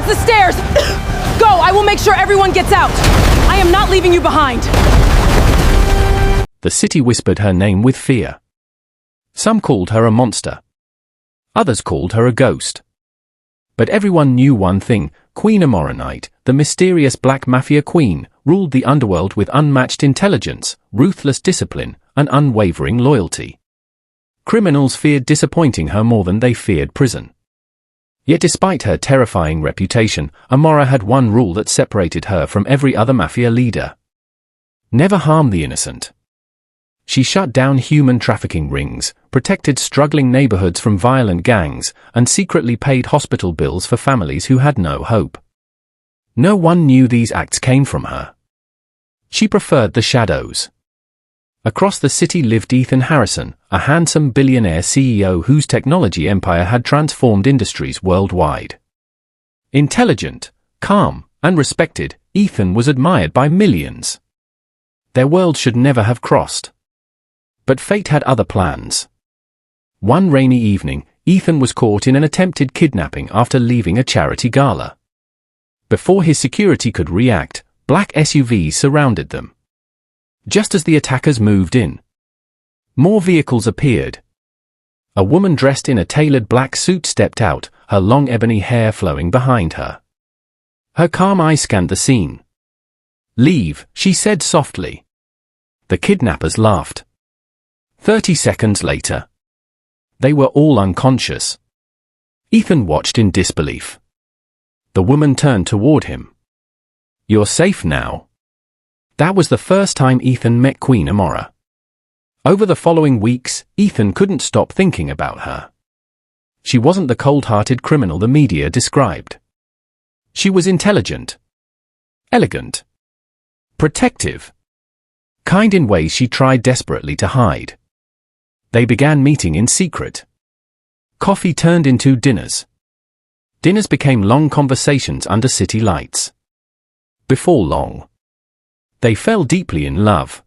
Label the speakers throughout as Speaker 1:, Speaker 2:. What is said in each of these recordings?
Speaker 1: Towards the stairs! Go! I will make sure everyone gets out! I am not leaving you behind!
Speaker 2: The city whispered her name with fear. Some called her a monster. Others called her a ghost. But everyone knew one thing: Queen Amora, the mysterious black mafia queen, ruled the underworld with unmatched intelligence, ruthless discipline, and unwavering loyalty. Criminals feared disappointing her more than they feared prison. Yet despite her terrifying reputation, Amora had one rule that separated her from every other mafia leader: never harm the innocent. She shut down human trafficking rings, protected struggling neighborhoods from violent gangs, and secretly paid hospital bills for families who had no hope. No one knew these acts came from her. She preferred the shadows. Across the city lived Ethan Harrison, a handsome billionaire CEO whose technology empire had transformed industries worldwide. Intelligent, calm, and respected, Ethan was admired by millions. Their worlds should never have crossed. But fate had other plans. One rainy evening, Ethan was caught in an attempted kidnapping after leaving a charity gala. Before his security could react, black SUVs surrounded them. Just as the attackers moved in, more vehicles appeared. A woman dressed in a tailored black suit stepped out, her long ebony hair flowing behind her. Her calm eyes scanned the scene. "Leave," she said softly. The kidnappers laughed. 30 seconds later, they were all unconscious. Ethan watched in disbelief. The woman turned toward him. "You're safe now." That was the first time Ethan met Queen Amora. Over the following weeks, Ethan couldn't stop thinking about her. She wasn't the cold-hearted criminal the media described. She was intelligent, elegant, protective, kind in ways she tried desperately to hide. They began meeting in secret. Coffee turned into dinners. Dinners became long conversations under city lights. Before long, they fell deeply in love.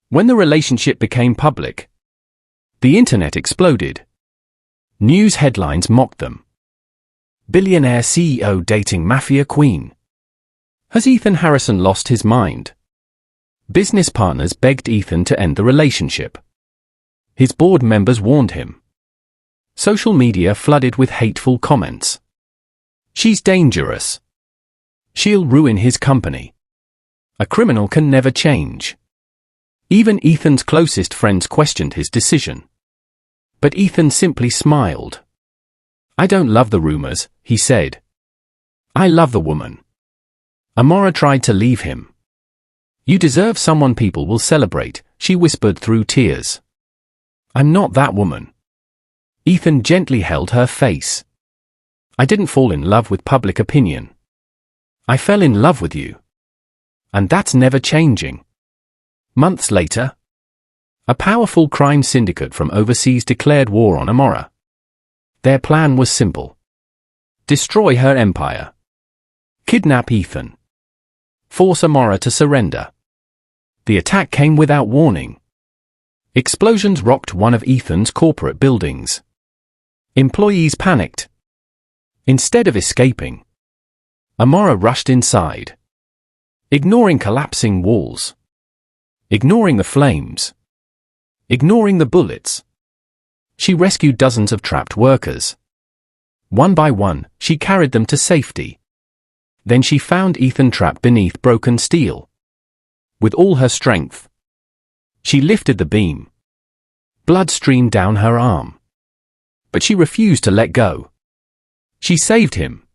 Speaker 2: When the relationship became public, the internet exploded. News headlines mocked them. Billionaire CEO dating mafia queen. Has Ethan Harrison lost his mind? Business partners begged Ethan to end the relationship. His board members warned him. Social media flooded with hateful comments. She's dangerous. She'll ruin his company. A criminal can never change. Even Ethan's closest friends questioned his decision. But Ethan simply smiled. "I don't love the rumors," he said. "I love the woman." Amora tried to leave him. "You deserve someone people will celebrate," she whispered through tears. "I'm not that woman." Ethan gently held her face. "I didn't fall in love with public opinion. I fell in love with you. And that's never changing." Months later, a powerful crime syndicate from overseas declared war on Amora. Their plan was simple: destroy her empire, kidnap Ethan, force Amora to surrender. The attack came without warning. Explosions rocked one of Ethan's corporate buildings. Employees panicked. Instead of escaping, Amora rushed inside. Ignoring collapsing walls. Ignoring the flames. Ignoring the bullets. She rescued dozens of trapped workers. One by one, she carried them to safety. Then she found Ethan trapped beneath broken steel. With all her strength, she lifted the beam. Blood streamed down her arm. But she refused to let go. She saved him.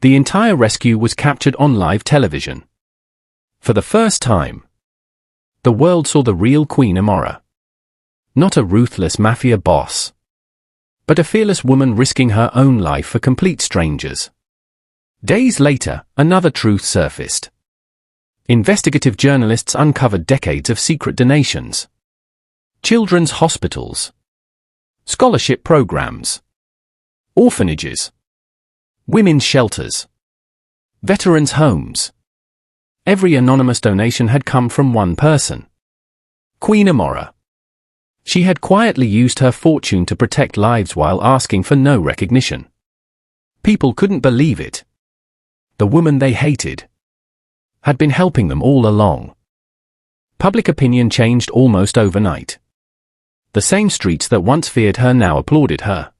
Speaker 2: The entire rescue was captured on live television. For the first time, the world saw the real Queen Amora. Not a ruthless mafia boss, but a fearless woman risking her own life for complete strangers. Days later, another truth surfaced. Investigative journalists uncovered decades of secret donations. Children's hospitals, scholarship programs, orphanages, women's shelters, veterans' homes. Every anonymous donation had come from one person: Queen Amora. She had quietly used her fortune to protect lives while asking for no recognition. People couldn't believe it. the woman they hated, had been helping them all along. Public opinion changed almost overnight. The same streets that once feared her now applauded her.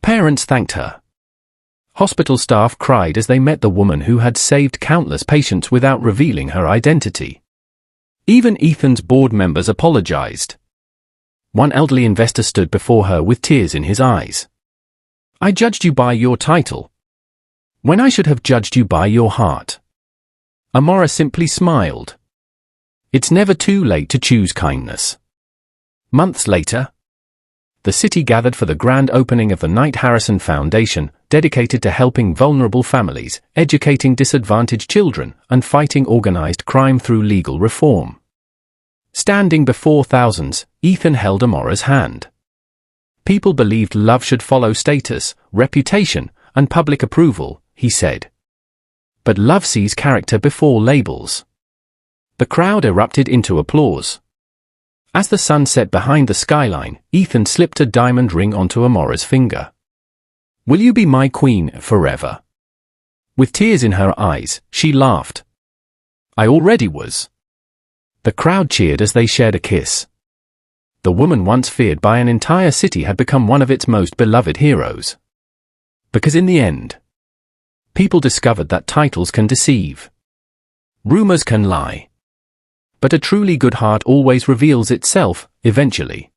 Speaker 2: Parents thanked her. Hospital staff cried as they met the woman who had saved countless patients without revealing her identity. Even Ethan's board members apologized. One elderly investor stood before her with tears in his eyes. "I judged you by your title, when I should have judged you by your heart." Amora simply smiled. It's never too late to choose kindness. Months later, the city gathered for the grand opening of the Knight Harrison Foundation, dedicated to helping vulnerable families, educating disadvantaged children, and fighting organized crime through legal reform. Standing before thousands, Ethan held Amora's hand. "People believed love should follow status, reputation, and public approval," he said. "But love sees character before labels." The crowd erupted into applause. As the sun set behind the skyline, Ethan slipped a diamond ring onto Amora's finger. "Will you be my queen forever?" With tears in her eyes, she laughed. "I already was." The crowd cheered as they shared a kiss. The woman once feared by an entire city had become one of its most beloved heroes. Because in the end, people discovered that titles can deceive. Rumors can lie. But a truly good heart always reveals itself, eventually.